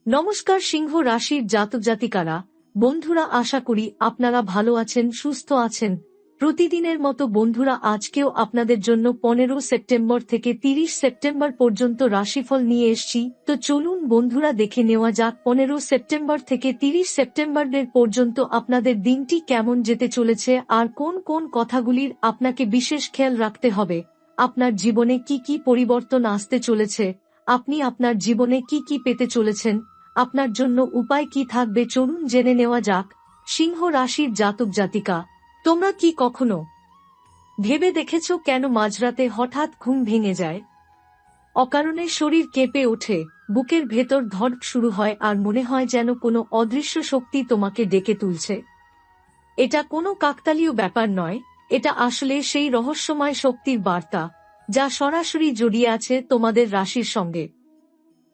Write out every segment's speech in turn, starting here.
নমস্কার সিংহ রাশির জাতক জাতিকারা, বন্ধুরা, আশা করি আপনারা ভালো আছেন, সুস্থ আছেন। প্রতিদিনের মতো বন্ধুরা, আজকেও আপনাদের জন্য 15 সেপ্টেম্বর থেকে 30 সেপ্টেম্বর পর্যন্ত রাশিফল নিয়ে এসেছি। তো চলুন বন্ধুরা, দেখে নেওয়া যাক 15 সেপ্টেম্বর থেকে 30 সেপ্টেম্বরের পর্যন্ত আপনাদের দিনটি কেমন যেতে চলেছে আর কোন কোন কথাগুলির আপনাকে বিশেষ খেয়াল রাখতে হবে। আপনার জীবনে কি কি পরিবর্তন আসতে চলেছে, আপনি আপনার জীবনে কি কি পেতে চলেছেন, আপনার জন্য উপায় কি থাকবে, চলুন জেনে নেওয়া যাক। সিংহ রাশির জাতক জাতিকা, তোমরা কি কখনো ভেবে দেখেছ কেন মাঝরাতে হঠাৎ ঘুম ভেঙে যায়? অকারণে শরীর কেঁপে ওঠে, বুকের ভেতর ধড়ফড় শুরু হয় আর মনে হয় যেন কোনো অদৃশ্য শক্তি তোমাকে ডেকে তুলছে। এটা কোনো কাকতালীয় ব্যাপার নয়, এটা আসলে সেই রহস্যময় শক্তির বার্তা যা সরাসরি জড়িয়ে আছে তোমাদের রাশির সঙ্গে।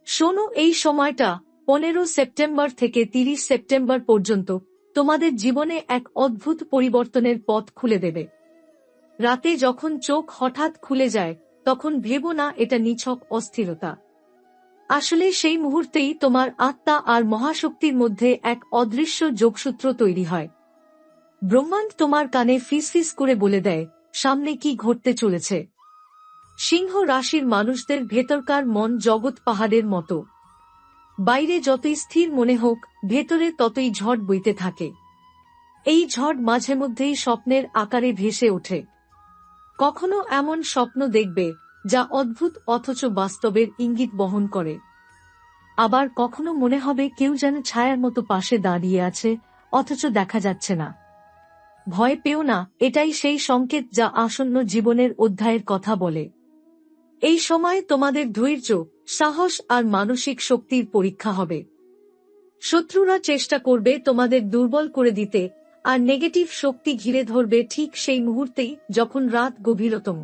শোনো, এই সময়টা 15 সেপ্টেম্বর থেকে 30 সেপ্টেম্বর পর্যন্ত তোমাদের জীবনে এক অদ্ভুত পরিবর্তনের পথ খুলে দেবে। রাতে যখন চোখ হঠাৎ খুলে যায়, তখন ভেবো না এটা নিছক অস্থিরতা। আসলে সেই মুহূর্তেই তোমার আত্মা আর মহাশক্তির মধ্যে এক অদৃশ্য যোগসূত্র তৈরি হয়। ব্রহ্মাণ্ড তোমার কানে ফিসফিস করে বলে দেয় সামনে কি ঘটতে চলেছে। সিংহ রাশির মানুষদের ভেতরকার মন জগৎ পাহাড়ের মতো। বাইরে যতই স্থির মনে হোক, ভেতরে ততই ঝড় বইতে থাকে। এই ঝড় মাঝে মধ্যেই স্বপ্নের আকারে ভেসে ওঠে। কখনো এমন স্বপ্ন দেখবে যা অদ্ভুত অথচ বাস্তবের ইঙ্গিত বহন করে। আবার কখনো মনে হবে কেউ যেন ছায়ার মতো পাশে দাঁড়িয়ে আছে, অথচ দেখা যাচ্ছে না। ভয় পেও না, এটাই সেই সংকেত যা আসন্ন জীবনের অধ্যায়ের কথা বলে। এই সময় তোমাদের ধৈর্য, সাহস আর মানসিক শক্তির পরীক্ষা হবে। শত্রুরা চেষ্টা করবে তোমাদের দুর্বল করে দিতে, আর নেগেটিভ শক্তি ঘিরে ধরবে ঠিক সেই মুহূর্তেই যখন রাত গভীরতম।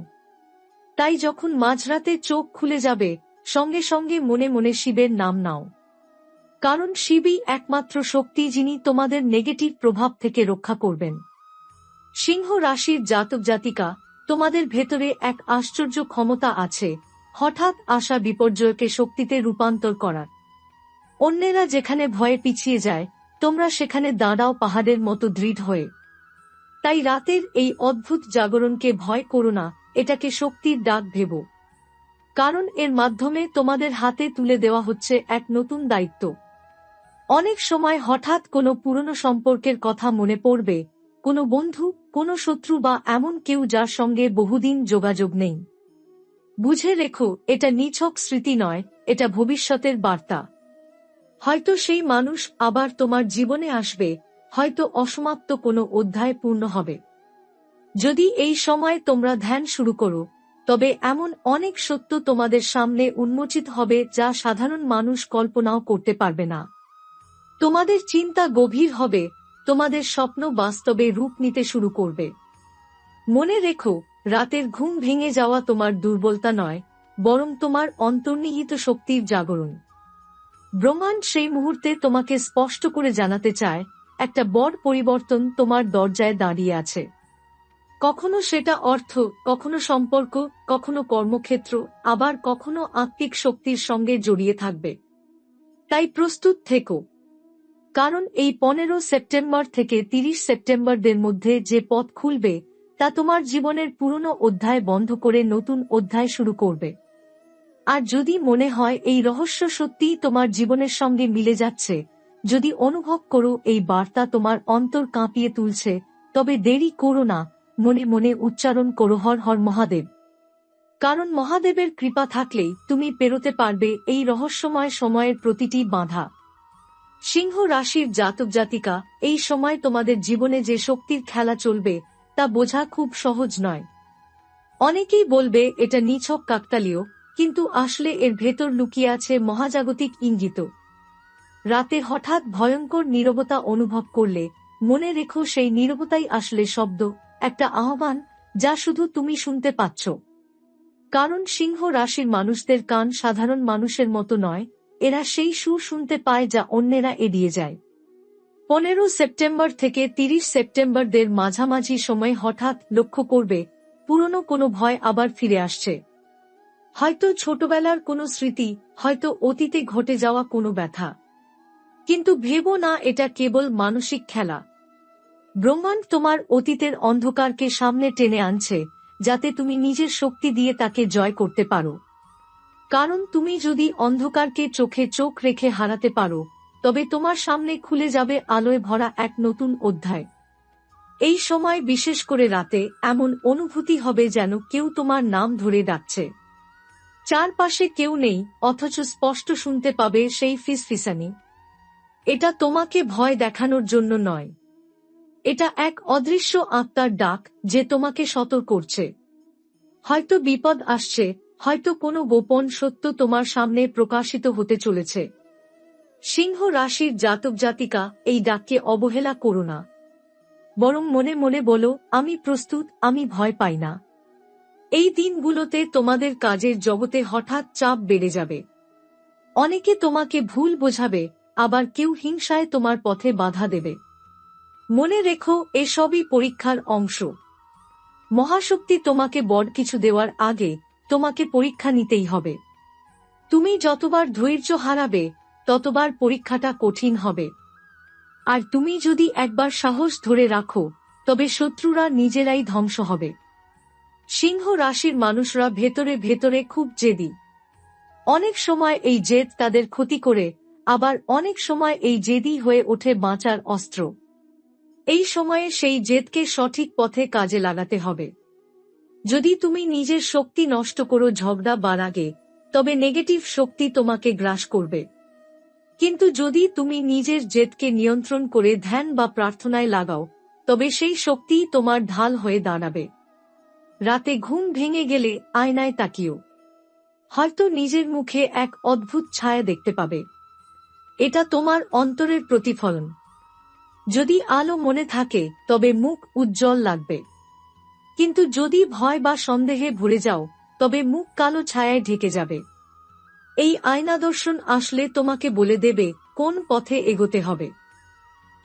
তাই যখন মাঝরাতে চোখ খুলে যাবে, সঙ্গে সঙ্গে মনে মনে শিবের নাম নাও। কারণ শিবই একমাত্র শক্তি যিনি তোমাদের নেগেটিভ প্রভাব থেকে রক্ষা করবেন। সিংহ রাশির জাতক জাতিকা, তোমাদের ভেতরে এক আশ্চর্য ক্ষমতা আছে হঠাৎ আসা বিপর্যয়কে শক্তিতে রূপান্তর করার। অন্যেরা যেখানে ভয়ে পিছিয়ে যায়, তোমরা সেখানে দাঁড়াও পাহাড়ের মতো দৃঢ় হয়ে। তাই রাতের এই অদ্ভুত জাগরণকে ভয় করো না, এটাকে শক্তির ডাক ভেবো। কারণ এর মাধ্যমে তোমাদের হাতে তুলে দেওয়া হচ্ছে এক নতুন দায়িত্ব। অনেক সময় হঠাৎ কোনো পুরনো সম্পর্কের কথা মনে পড়বে, কোনো বন্ধু, কোনো শত্রু বা এমন কেউ যার সঙ্গে বহুদিন যোগাযোগ নেই। বুঝে রেখো, এটা নিছক স্মৃতি নয়, এটা ভবিষ্যতের বার্তা। হয়তো সেই মানুষ আবার তোমার জীবনে আসবে, হয়তো অসমাপ্ত কোনো অধ্যায় পূর্ণ হবে। যদি এই সময় তোমরা ধ্যান শুরু করো, তবে এমন অনেক সত্য তোমাদের সামনে উন্মোচিত হবে যা সাধারণ মানুষ কল্পনাও করতে পারবে না। তোমাদের চিন্তা গভীর হবে, তোমাদের স্বপ্ন বাস্তবে রূপ নিতে শুরু করবে। মনে রেখো, রাতের ঘুম ভেঙে যাওয়া তোমার দুর্বলতা নয়, বরং তোমার অন্তর্নিহিত শক্তির জাগরণ। ব্রহ্মাণ্ড সেই মুহূর্তে তোমাকে স্পষ্ট করে জানাতে চায়, একটা বড় পরিবর্তন তোমার দরজায় দাঁড়িয়ে আছে। কখনো সেটা অর্থ, কখনো সম্পর্ক, কখনো কর্মক্ষেত্র, আবার কখনো আত্মিক শক্তির সঙ্গে জড়িয়ে থাকবে। তাই প্রস্তুত থেকো। কারণ এই 15 সেপ্টেম্বর থেকে 30 সেপ্টেম্বরদের মধ্যে যে পথ খুলবে, তা তোমার জীবনের পুরনো অধ্যায় বন্ধ করে নতুন অধ্যায় শুরু করবে। আর যদি মনে হয় এই রহস্য সত্যিই তোমার জীবনের সঙ্গে মিলে যাচ্ছে, যদি অনুভব করো এই বার্তা তোমার অন্তর কাঁপিয়ে তুলছে, তবে দেরি করো না, মনে মনে উচ্চারণ করো হর হর মহাদেব। কারণ মহাদেবের কৃপা থাকলেই তুমি পেরোতে পারবে এই রহস্যময় সময়ের প্রতিটি বাধা। সিংহ রাশির জাতক জাতিকা, এই সময় তোমাদের জীবনে যে শক্তির খেলা চলবে তা বোঝা খুব সহজ নয়। অনেকেই বলবে এটা নিছক কাকতালীয়, কিন্তু আসলে এর ভেতর লুকিয়ে আছে মহাজাগতিক ইঙ্গিত। রাতে হঠাৎ ভয়ঙ্কর নীরবতা অনুভব করলে মনে রেখো সেই নীরবতাই আসলে শব্দ, একটা আহ্বান যা শুধু তুমি শুনতে পাচ্ছ। কারণ সিংহ রাশির মানুষদের কান সাধারণ মানুষের মতো নয়, এরা সেই সুর শুনতে পায় যা অন্যেরা এড়িয়ে যায়। 15 সেপ্টেম্বর থেকে 30 সেপ্টেম্বরদের মাঝামাঝি সময় হঠাৎ লক্ষ্য করবে পুরনো কোনো ভয় আবার ফিরে আসছে। হয়তো ছোটবেলার কোনো স্মৃতি, হয়তো অতীতে ঘটে যাওয়া কোনো ব্যথা। কিন্তু ভেবো না এটা কেবল মানসিক খেলা। ব্রহ্মাণ্ড তোমার অতীতের অন্ধকারকে সামনে টেনে আনছে, যাতে তুমি নিজের শক্তি দিয়ে তাকে জয় করতে পারো। কারণ তুমি যদি অন্ধকারকে চোখে চোখ রেখে হারাতে পারো, তবে তোমার সামনে খুলে যাবে আলোয় ভরা এক নতুন অধ্যায়। এই সময় বিশেষ করে রাতে এমন অনুভূতি হবে যেন কেউ তোমার নাম ধরে ডাকছে। চারপাশে কেউ নেই, অথচ স্পষ্ট শুনতে পাবে সেই ফিসফিসানি। এটা তোমাকে ভয় দেখানোর জন্য নয়। এটা এক অদৃশ্য আত্মার ডাক, যে তোমাকে সতর্ক করছে। হয়তো বিপদ আসছে, হয়তো কোনো গোপন সত্য তোমার সামনে প্রকাশিত হতে চলেছে। সিংহ রাশির জাতক জাতিকা, এই ডাককে অবহেলা করো না। বরং মনে মনে বলো, আমি প্রস্তুত, আমি ভয় পাই না। এই দিনগুলোতে তোমাদের কাজের জগতে হঠাৎ চাপ বেড়ে যাবে। অনেকে তোমাকে ভুল বোঝাবে, আবার কেউ হিংসায় তোমার পথে বাধা দেবে। মনে রেখো, এসবই পরীক্ষার অংশ। মহাশক্তি তোমাকে বড় কিছু দেওয়ার আগে তোমাকে পরীক্ষা নিতেই হবে। তুমি যতবার ধৈর্য হারাবে, ততবার পরীক্ষাটা কঠিন হবে। আর তুমি যদি একবার সাহস ধরে রাখো, তবে শত্রুরা নিজেরাই ধ্বংস হবে। সিংহ রাশির মানুষরা ভেতরে ভেতরে খুব জেদি। অনেক সময় এই জেদ তাদের ক্ষতি করে, আবার অনেক সময় এই জেদি হয়ে ওঠে বাঁচার অস্ত্র। এই সময়ে সেই জেদকে সঠিক পথে কাজে লাগাতে হবে। যদি তুমি নিজের শক্তি নষ্ট করো ঝগড়া বা রাগে, তবে নেগেটিভ শক্তি তোমাকে গ্রাস করবে। কিন্তু যদি তুমি নিজের জেদকে নিয়ন্ত্রণ করে ধ্যান বা প্রার্থনায় লাগাও, তবে সেই শক্তিই তোমার ঢাল হয়ে দাঁড়াবে। রাতে ঘুম ভেঙে গেলে আয়নায় তাকিও। হয়তো নিজের মুখে এক অদ্ভুত ছায়া দেখতে পাবে। এটা তোমার অন্তরের প্রতিফলন। যদি আলো মনে থাকে, তবে মুখ উজ্জ্বল লাগবে। কিন্তু যদি ভয় বা সন্দেহে ভরে যাও, তবে মুখ কালো ছায়ায় ঢেকে যাবে। এই আয়না দর্শন আসলে তোমাকে বলে দেবে কোন পথে এগোতে হবে।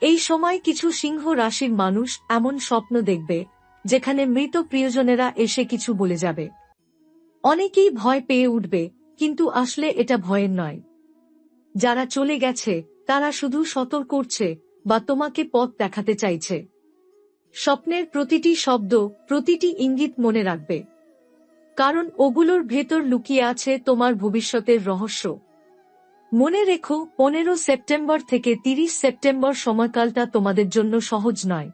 এই সময় কিছু সিংহ রাশির মানুষ এমন স্বপ্ন দেখবে, যেখানে মৃত প্রিয়জনেরা এসে কিছু বলে যাবে। অনেকেই ভয় পেয়ে উঠবে, কিন্তু আসলে এটা ভয়ের নয়। যারা চলে গেছে তারা শুধু সতর্ক করছে বা তোমাকে পথ দেখাতে চাইছে। স্বপ্নের প্রতিটি শব্দ, প্রতিটি ইঙ্গিত মনে রাখবে, কারণ ওগুলোর ভেতর লুকিয়ে আছে তোমার ভবিষ্যতের রহস্য। মনে রেখো, 15 সেপ্টেম্বর থেকে 30 সেপ্টেম্বর সময়কালটা তোমাদের জন্য সহজ নয়।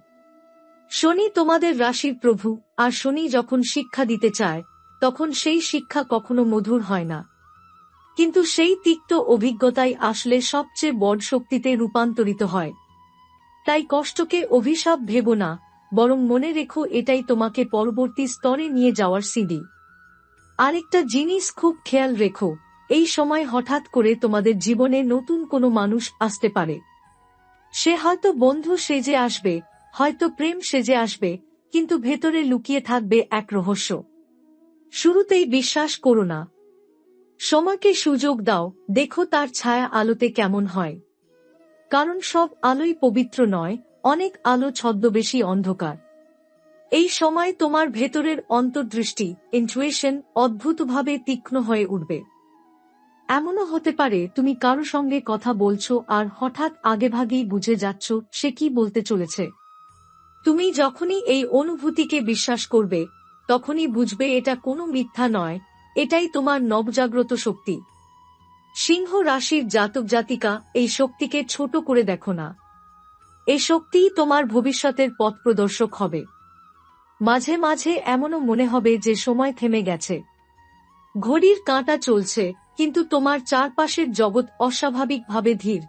শনি তোমাদের রাশির প্রভু, আর শনি যখন শিক্ষা দিতে চায়, তখন সেই শিক্ষা কখনো মধুর হয় না। কিন্তু সেই তিক্ত অভিজ্ঞতাই আসলে সবচেয়ে বড় শক্তিতে রূপান্তরিত হয়। তাই কষ্টকে অভিশাপ ভেবো না, বরং মনে রেখো এটাই তোমাকে পরবর্তী স্তরে নিয়ে যাওয়ার সিঁড়ি। আরেকটা জিনিস খুব খেয়াল রেখো, এই সময় হঠাৎ করে তোমাদের জীবনে নতুন কোনো মানুষ আসতে পারে। সে হয়তো বন্ধু সেজে আসবে, হয়তো প্রেম সেজে আসবে, কিন্তু ভেতরে লুকিয়ে থাকবে এক রহস্য। শুরুতেই বিশ্বাস করো না। সময়কে সুযোগ দাও, দেখো তার ছায়া আলোতে কেমন হয়। কারণ সব আলোই পবিত্র নয়, অনেক আলো ছদ্মবেশী অন্ধকার। এই সময় তোমার ভেতরের অন্তর্দৃষ্টি, ইনটুইশন অদ্ভুতভাবে তীক্ষ্ণ হয়ে উঠবে। এমনও হতে পারে তুমি কারো সঙ্গে কথা বলছো আর হঠাৎ আগেভাগেই বুঝে যাচ্ছ সে কি বলতে চলেছে। তুমি যখনই এই অনুভূতিকে বিশ্বাস করবে, তখনই বুঝবে এটা কোনো মিথ্যা নয়, এটাই তোমার নবজাগ্রত শক্তি। সিংহ রাশির জাতক জাতিকা, এই শক্তিকে ছোট করে দেখো না। এই শক্তিই তোমার ভবিষ্যতের পথ প্রদর্শক হবে। মাঝে মাঝে এমনও মনে হবে যে সময় থেমে গেছে। ঘড়ির কাঁটা চলছে, কিন্তু তোমার চারপাশের জগৎ অস্বাভাবিকভাবে ধীর।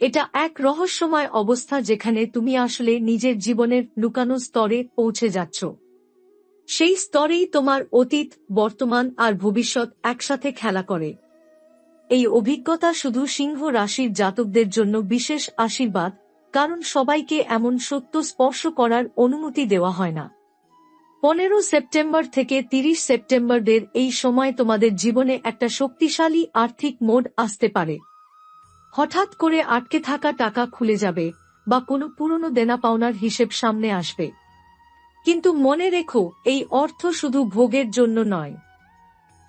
এটা এক রহস্যময় অবস্থা, যেখানে তুমি আসলে নিজের জীবনের লুকানো স্তরে পৌঁছে যাচ্ছ। সেই স্তরেই তোমার অতীত, বর্তমান আর ভবিষ্যৎ একসাথে খেলা করে। এই অভিজ্ঞতা শুধু সিংহ রাশির জাতকদের জন্য বিশেষ আশীর্বাদ, কারণ সবাইকে এমন সত্য স্পর্শ করার অনুমতি দেওয়া হয় না। 15 সেপ্টেম্বর থেকে 30 সেপ্টেম্বরের এই সময় তোমাদের জীবনে একটা শক্তিশালী আর্থিক মোড় আসতে পারে। হঠাৎ করে আটকে থাকা টাকা খুলে যাবে, বা কোনো পুরনো দেনা পাওনার হিসেব সামনে আসবে। কিন্তু মনে রেখো, এই অর্থ শুধু ভোগের জন্য নয়।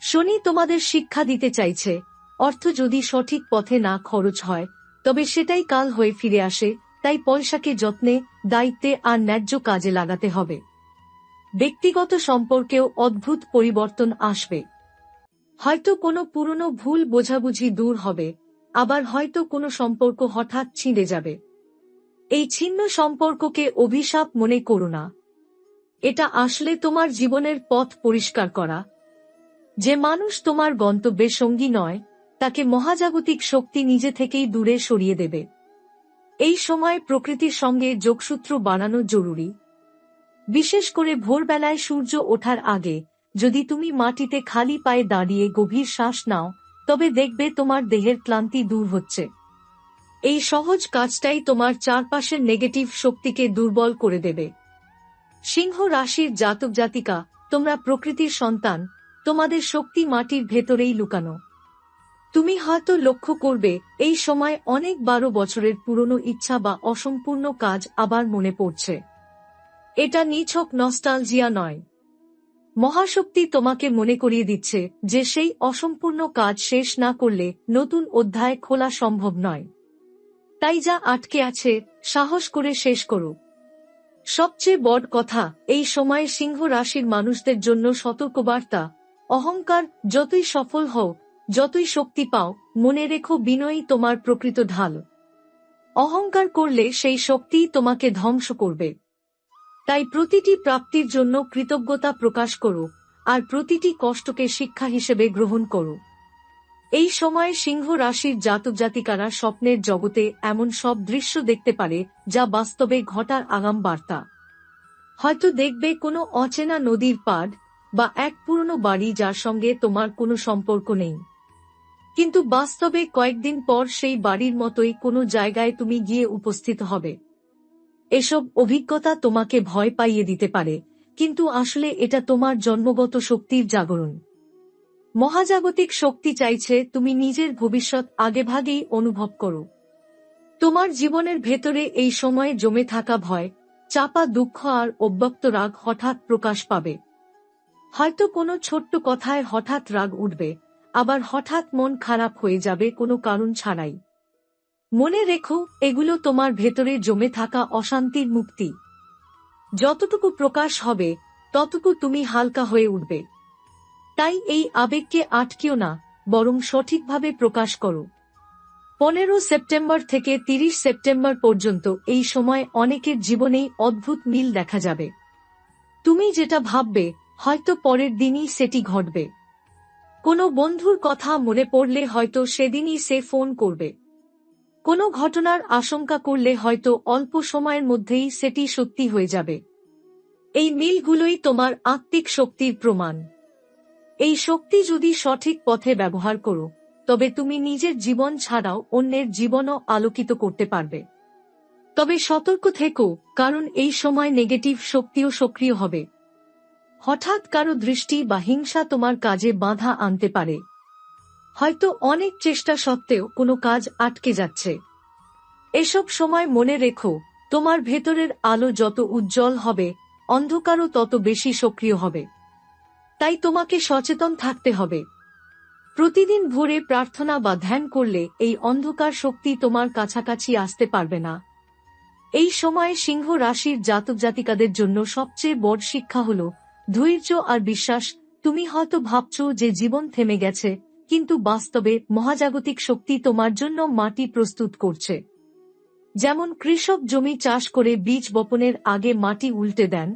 শনি তোমাদের শিক্ষা দিতে চাইছে, অর্থ যদি সঠিক পথে না খরচ হয়, তবে সেটাই কাল হয়ে ফিরে আসে, তাই পয়সাকে যত্নে, দায়িত্বে আর ন্যায্য কাজে লাগাতে হবে। ব্যক্তিগত সম্পর্কেও অদ্ভুত পরিবর্তন আসবে। হয়তো কোনো পুরনো ভুল বোঝাবুঝি দূর হবে, আবার হয়তো কোনো সম্পর্ক হঠাৎ ছিঁড়ে যাবে। এই ছিন্ন সম্পর্ককে অভিশাপ মনে করো না। এটা আসলে তোমার জীবনের পথ পরিষ্কার করা। যে মানুষ তোমার গন্তব্যের সঙ্গী নয়, তাকে মহাজাগতিক শক্তি নিজে থেকেই দূরে সরিয়ে দেবে। এই সময় প্রকৃতির সঙ্গে যোগসূত্র বানানো জরুরি। বিশেষ করে ভোরবেলায় সূর্য ওঠার আগে যদি তুমি মাটিতে খালি পায়ে দাঁড়িয়ে গভীর শ্বাস নাও, তবে দেখবে তোমার দেহের ক্লান্তি দূর হচ্ছে। এই সহজ কাজটাই তোমার চারপাশের নেগেটিভ শক্তিকে দুর্বল করে দেবে। সিংহ রাশির জাতক জাতিকা, তোমরা প্রকৃতির সন্তান, তোমাদের শক্তি মাটির ভেতরেই লুকানো। তুমি হয়তো লক্ষ্য করবে এই সময় অনেক 12 বছরের পুরনো ইচ্ছা বা অসম্পূর্ণ কাজ আবার মনে পড়ছে। এটা নিছক নস্টালজিয়া নয়। মহাশক্তি তোমাকে মনে করিয়ে দিচ্ছে যে সেই অসম্পূর্ণ কাজ শেষ না করলে নতুন অধ্যায় খোলা সম্ভব নয়। তাই যা আটকে আছে, সাহস করে শেষ করো। সবচেয়ে বড় কথা, এই সময়ে সিংহ রাশির মানুষদের জন্য সতর্কবার্তা: অহংকার, যতই সফল হও, যতই শক্তি পাও, মনে রেখো বিনয়ই তোমার প্রকৃত ঢাল। অহংকার করলে সেই শক্তি তোমাকে ধ্বংস করবে। তাই প্রতিটি প্রাপ্তির জন্য কৃতজ্ঞতা প্রকাশ করো, আর প্রতিটি কষ্টকে শিক্ষা হিসেবে গ্রহণ করো। এই সময়ে সিংহ রাশির জাতক জাতিকারা স্বপ্নের জগতে এমন সব দৃশ্য দেখতে পারে যা বাস্তবে ঘটার আগাম বার্তা। হয়তো দেখবে কোনো অচেনা নদীর পাড় বা এক পুরনো বাড়ি যার সঙ্গে তোমার কোনো সম্পর্ক নেই, কিন্তু বাস্তবে কয়েকদিন পর সেই বাড়ির মতোই কোনো জায়গায় তুমি গিয়ে উপস্থিত হবে। এসব অভিজ্ঞতা তোমাকে ভয় পাইয়ে দিতে পারে, কিন্তু আসলে এটা তোমার জন্মগত শক্তির জাগরণ। মহাজাগতিক শক্তি চাইছে তুমি নিজের ভবিষ্যৎ আগেভাগেই অনুভব করো। তোমার জীবনের ভেতরে এই সময়ে জমে থাকা ভয়, চাপা দুঃখ আর অব্যক্ত রাগ হঠাৎ প্রকাশ পাবে। হয়তো কোনো ছোট্ট কথায় হঠাৎ রাগ উঠবে, আবার হঠাৎ মন খারাপ হয়ে যাবে কোনো কারণ ছাড়াই। মনে রেখো, এগুলো তোমার ভেতরে জমে থাকা অশান্তির মুক্তি। যতটুকু প্রকাশ হবে, ততটুকু তুমি হালকা হয়ে উঠবে। তাই এই আবেগকে আটকিও না, বরং সঠিকভাবে প্রকাশ করো। 15 সেপ্টেম্বর থেকে 30 সেপ্টেম্বর পর্যন্ত এই সময় অনেকের জীবনেই অদ্ভুত মিল দেখা যাবে। তুমি যেটা ভাববে, হয়তো পরের দিনই সেটি ঘটবে। কোনো বন্ধুর কথা মনে পড়লে হয়তো সেদিনই সে ফোন করবে। কোনো ঘটনার আশঙ্কা করলে হয়তো অল্প সময়ের মধ্যেই সেটি সত্যি হয়ে যাবে। এই মিলগুলোই তোমার আত্মিক শক্তির প্রমাণ। এই শক্তি যদি সঠিক পথে ব্যবহার করো, তবে তুমি নিজের জীবন ছাড়াও অন্যের জীবনও আলোকিত করতে পারবে। তবে সতর্ক থেকো, কারণ এই সময় নেগেটিভ শক্তিও সক্রিয় হবে। হঠাৎ কারো দৃষ্টি বা হিংসা তোমার কাজে বাধা আনতে পারে। হয়তো অনেক চেষ্টা সত্ত্বেও কোনো কাজ আটকে যাচ্ছে। এসব সময় মনে রেখো, তোমার ভেতরের আলো যত উজ্জ্বল হবে, অন্ধকারও তত বেশি সক্রিয় হবে। তাই তোমাকে সচেতন থাকতে হবে। প্রতিদিন ভোরে প্রার্থনা বা ধ্যান করলে এই অন্ধকার শক্তি তোমার কাছাকাছি আসতে পারবে না। এই সময়ে সিংহ রাশির জাতক জাতিকাদের জন্য সবচেয়ে বড় শিক্ষা হল ধৈর্য আর বিশ্বাস। তুমি হয়তো ভাবছো যে জীবন থেমে গেছে, কিন্তু বাস্তবে মহাজাগতিক শক্তি তোমার জন্য মাটি প্রস্তুত করছে। যেমন কৃষক জমি চাষ করে বীজ বপনের আগে মাটি উল্টে দেন,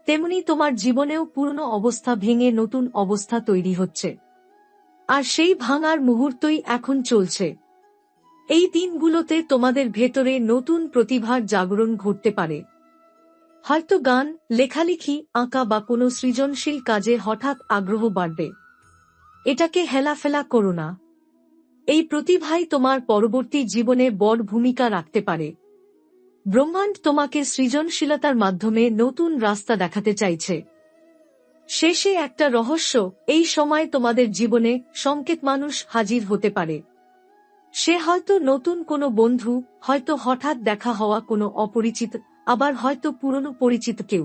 তেমনি তোমার জীবনেও পুরনো অবস্থা ভেঙে নতুন অবস্থা তৈরি হচ্ছে। আর সেই ভাঙার মুহূর্তই এখন চলছে। এই দিনগুলোতে তোমাদের ভেতরে নতুন প্রতিভার জাগরণ ঘটতে পারে। হয়তো গান, লেখালেখি, আঁকা বা কোনো সৃজনশীল কাজে হঠাৎ আগ্রহ বাড়বে। এটাকে হেলাফেলা করো না। এই প্রতিভাই তোমার পরবর্তী জীবনে বড় ভূমিকা রাখতে পারে। ব্রহ্মাণ্ড তোমাকে সৃজনশীলতার মাধ্যমে নতুন রাস্তা দেখাতে চাইছে। শেষে একটা রহস্য: এই সময় তোমাদের জীবনে সংকেত মানুষ হাজির হতে পারে। সে হয়তো নতুন কোনো বন্ধু, হয়তো হঠাৎ দেখা হওয়া কোনো অপরিচিত, আবার হয়তো পুরনো পরিচিত কেউ।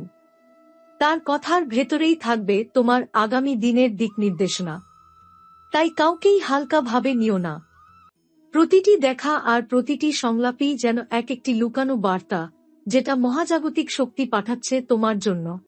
তার কথার ভেতরেই থাকবে তোমার আগামী দিনের দিক নির্দেশনা। তাই কাউকেই হালকাভাবে নিও না। প্রতিটি দেখা আর প্রতিটি সংলাপই যেন এক একটি লুকানো বার্তা, যেটা মহাজাগতিক শক্তি পাঠাচ্ছে তোমার জন্য।